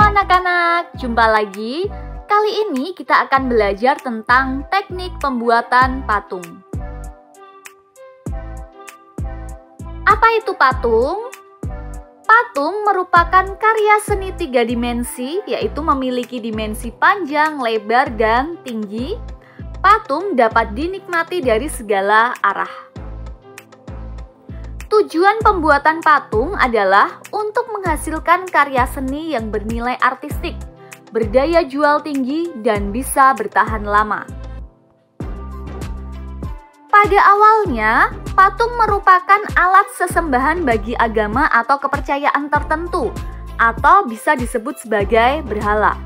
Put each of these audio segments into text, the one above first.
anak-anak, jumpa lagi. Kali ini kita akan belajar tentang teknik pembuatan patung. Apa itu patung? Patung merupakan karya seni 3 dimensi, yaitu memiliki dimensi panjang, lebar, dan tinggi. Patung dapat dinikmati dari segala arah. Tujuan pembuatan patung adalah untuk menghasilkan karya seni yang bernilai artistik, berdaya jual tinggi, dan bisa bertahan lama. Pada awalnya, patung merupakan alat sesembahan bagi agama atau kepercayaan tertentu, atau bisa disebut sebagai berhala.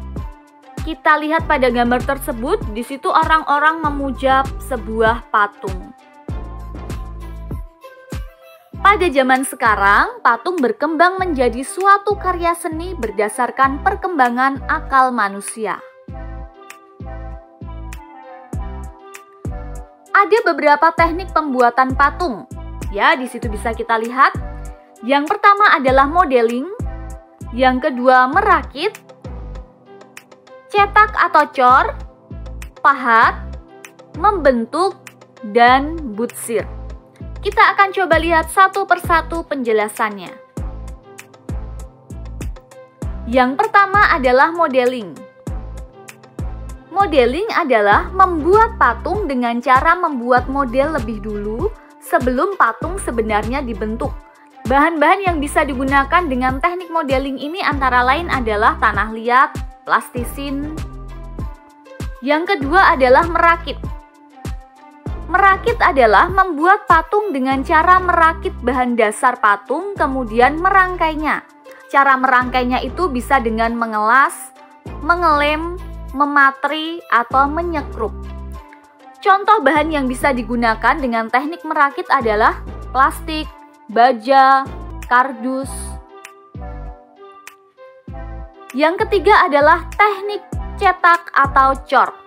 Kita lihat pada gambar tersebut, di situ orang-orang memuja sebuah patung. Pada zaman sekarang, patung berkembang menjadi suatu karya seni berdasarkan perkembangan akal manusia. Ada beberapa teknik pembuatan patung. Ya, di situ bisa kita lihat. Yang pertama adalah modeling, yang kedua merakit, cetak atau cor, pahat, membentuk, dan butsir. Kita akan coba lihat satu persatu penjelasannya. Yang pertama adalah modeling. Modeling adalah membuat patung dengan cara membuat model lebih dulu sebelum patung sebenarnya dibentuk. Bahan-bahan yang bisa digunakan dengan teknik modeling ini antara lain adalah tanah liat, plastisin. Yang kedua adalah merakit. Merakit adalah membuat patung dengan cara merakit bahan dasar patung kemudian merangkainya. Cara merangkainya itu bisa dengan mengelas, mengelem, mematri, atau menyekrup. Contoh bahan yang bisa digunakan dengan teknik merakit adalah plastik, baja, kardus. Yang ketiga adalah teknik cetak atau cor.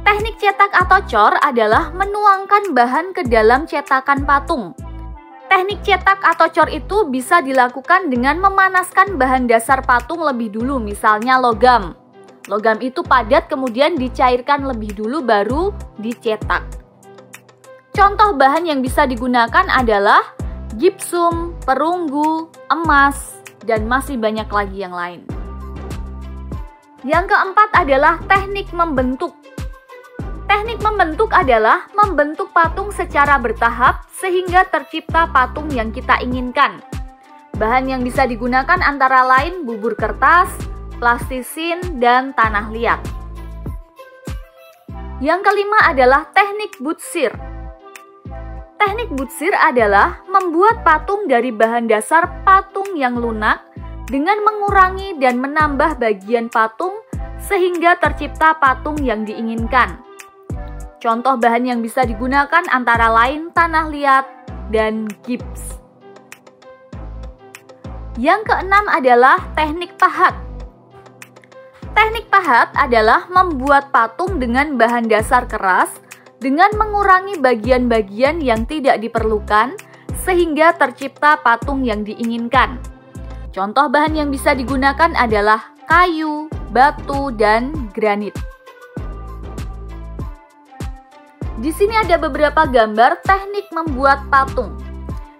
Teknik cetak atau cor adalah menuangkan bahan ke dalam cetakan patung. Teknik cetak atau cor itu bisa dilakukan dengan memanaskan bahan dasar patung lebih dulu, misalnya logam. Logam itu padat kemudian dicairkan lebih dulu baru dicetak. Contoh bahan yang bisa digunakan adalah gipsum, perunggu, emas, dan masih banyak lagi yang lain. Yang keempat adalah teknik membentuk. Teknik membentuk adalah membentuk patung secara bertahap sehingga tercipta patung yang kita inginkan. Bahan yang bisa digunakan antara lain bubur kertas, plastisin, dan tanah liat. Yang kelima adalah teknik butsir. Teknik butsir adalah membuat patung dari bahan dasar patung yang lunak dengan mengurangi dan menambah bagian patung sehingga tercipta patung yang diinginkan. Contoh bahan yang bisa digunakan antara lain tanah liat dan gips. Yang keenam adalah teknik pahat. Teknik pahat adalah membuat patung dengan bahan dasar keras dengan mengurangi bagian-bagian yang tidak diperlukan sehingga tercipta patung yang diinginkan. Contoh bahan yang bisa digunakan adalah kayu, batu, dan granit. Di sini ada beberapa gambar teknik membuat patung.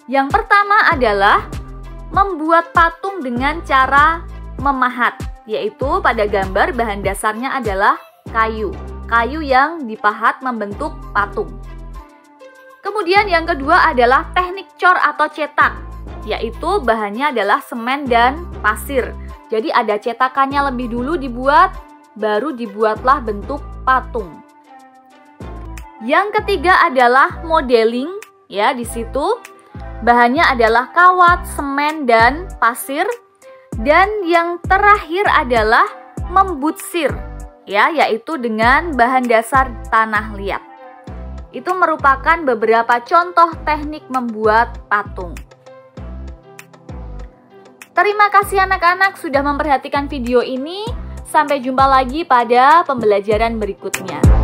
Yang pertama adalah membuat patung dengan cara memahat, yaitu pada gambar bahan dasarnya adalah kayu. Kayu yang dipahat membentuk patung. Kemudian yang kedua adalah teknik cor atau cetak, yaitu bahannya adalah semen dan pasir. Jadi ada cetakannya lebih dulu dibuat, baru dibuatlah bentuk patung. Yang ketiga adalah modeling, ya di situ bahannya adalah kawat, semen, dan pasir. Dan yang terakhir adalah membutsir, ya yaitu dengan bahan dasar tanah liat. Itu merupakan beberapa contoh teknik membuat patung. Terima kasih anak-anak sudah memperhatikan video ini. Sampai jumpa lagi pada pembelajaran berikutnya.